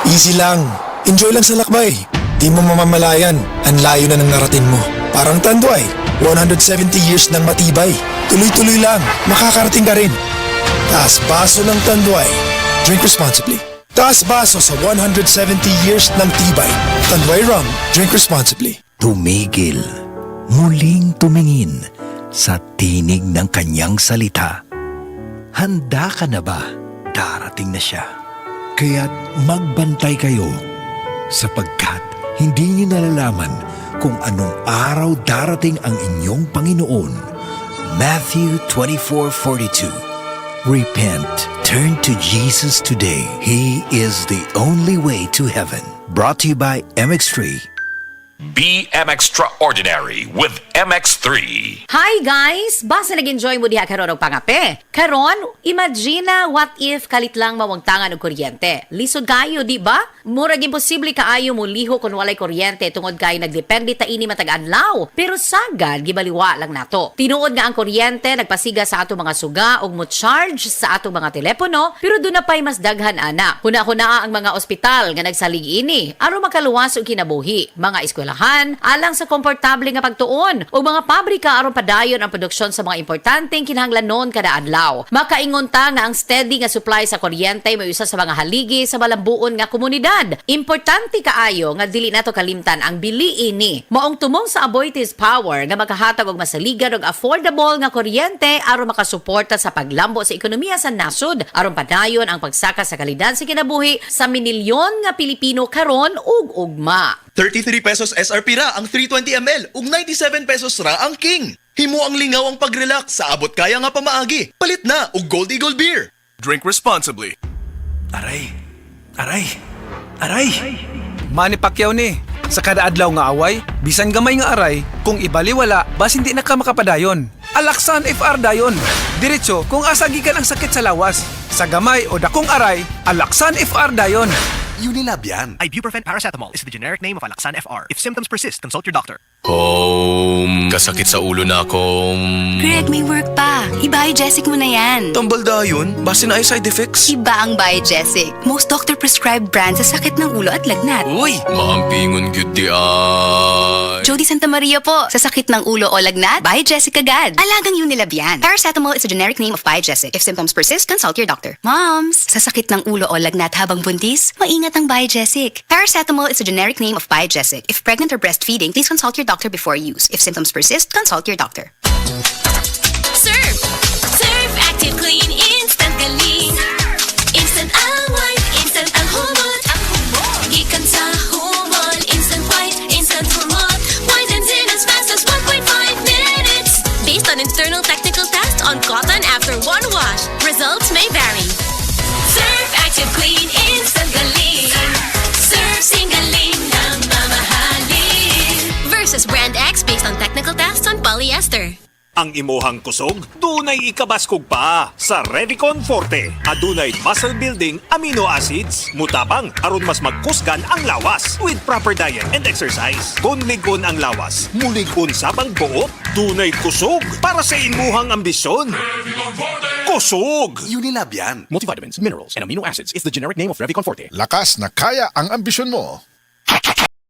Easy lang. Enjoy lang sa lakbay. Di mo mamamalayan. Ang layo na ng narating mo. Parang Tanduay. 170 years ng matibay. Tuloy-tuloy lang. Makakarating ka rin. Taas baso ng Tanduay. Drink responsibly. Taas baso sa 170 years ng tibay. Tanduay Rum. Drink responsibly. Tumigil. Muling tumingin sa tinig ng kanyang salita. Handa ka na ba? Darating na siya. Kaya't magbantay kayo sapagkat hindi niyo nalalaman kung anong araw darating ang inyong Panginoon. Matthew 24:42. Repent, turn to Jesus today. He is the only way to heaven. Brought to you by MX3. Be Extraordinary with MX3. Hi guys! Basta nag-enjoy mo diha karon og pangape. Karon, imagine na what if kalit lang mawangtangan og kuryente. Lisod kayo, di ba? Murag imposible kaayo mo liho kung walay kuryente tungod kay nagdepende ta ini matag adlaw. Pero sagad gibaliwa lang nato. Tinuod nga ang kuryente nagpasiga sa ato mga suga og mo charge sa ato mga telepono, pero do na pay mas daghan ana. Kuna-kuna ang mga ospital nga nagsalig ini aron makaluwas og kinabuhi. Mga eskwelahan alang sa komportable nga pagtuon o mga pabrika aron padayon ang produksyon sa mga importanteng kinahanglanon kada adlaw. Makaingon ta nga ang steady nga supply sa kuryente may usa sa mga haligi sa malambuon nga komunidad. Importante kaayo nga dili nato kalimtan ang bili ini. Maong tumong sa Aboitiz Power nga makahatag og masaligan og affordable nga kuryente aron makasuporta sa paglambo sa ekonomiya sa nasod aron padayon ang pagsaka sa kalidad sa kinabuhi sa minilyon nga Pilipino karon ug ugma. 33 pesos SRP ra ang 320 ml ug 97 pesos ra ang King. Himo ang lingaw ang pag-relax sa abot kaya nga pamaagi. Palit na og Gold Eagle Beer. Drink responsibly. Aray! Aray! Aray! Manny Pacquiao ni. Sa kada adlaw nga away, bisan gamay nga aray, kung ibaliwala, bas hindi na ka makapadayon. Alaksan FR dayon. Diretso kung asa gikan ang sakit sa lawas. Sa gamay o dakong aray, Alaksan FR dayon. Unilab yan. Ibuprofen paracetamol is the generic name of Alaxan FR. If symptoms persist, consult your doctor. Kasakit sa ulo na akong... Greg, may work pa. I-Biogesic mo na yan. Tambal dayon, base na ay side effects. Iba ang Biogesic. Most doctor-prescribed brand sa sakit ng ulo at lagnat. Uy! Maampingon gyud di ay. Jody Santa Maria po. Sa sakit ng ulo o lagnat, Biogesic agad. Alagang Unilab yan. Paracetamol is a generic name of Biogesic. If symptoms persist, consult your doctor. Moms, sa sakit ng ulo o lagnat habang buntis, maingat ang Biogesic. Paracetamol is a generic name of Biogesic. If pregnant or breastfeeding, please consult your doctor before use. If symptoms persist, consult your doctor. Surf! Surf Active Clean Instant Galing. Instant ang white, instant ang humot. Gikan sa humol, instant white, instant humot. Whitens in as fast as 1.5 minutes. Based on internal technical test on cotton after one wash. Results may vary. Surf Active Clean Instant Galing. Surf Singaling na mamahalin. Versus Brand X based on technical tests on polyester. Ang imuhang kusog, dunay ikabaskog pa sa Revicon Forte. Adunay muscle building amino acids. Mutabang aron mas magkusgan ang lawas with proper diet and exercise. Kung ligon ang lawas, muligon sabang buot. Dunay kusog para sa imuhang ambisyon. Kusog! Unilab yan. Multivitamins, minerals, and amino acids is the generic name of Revicon Forte. Lakas na kaya ang ambisyon mo.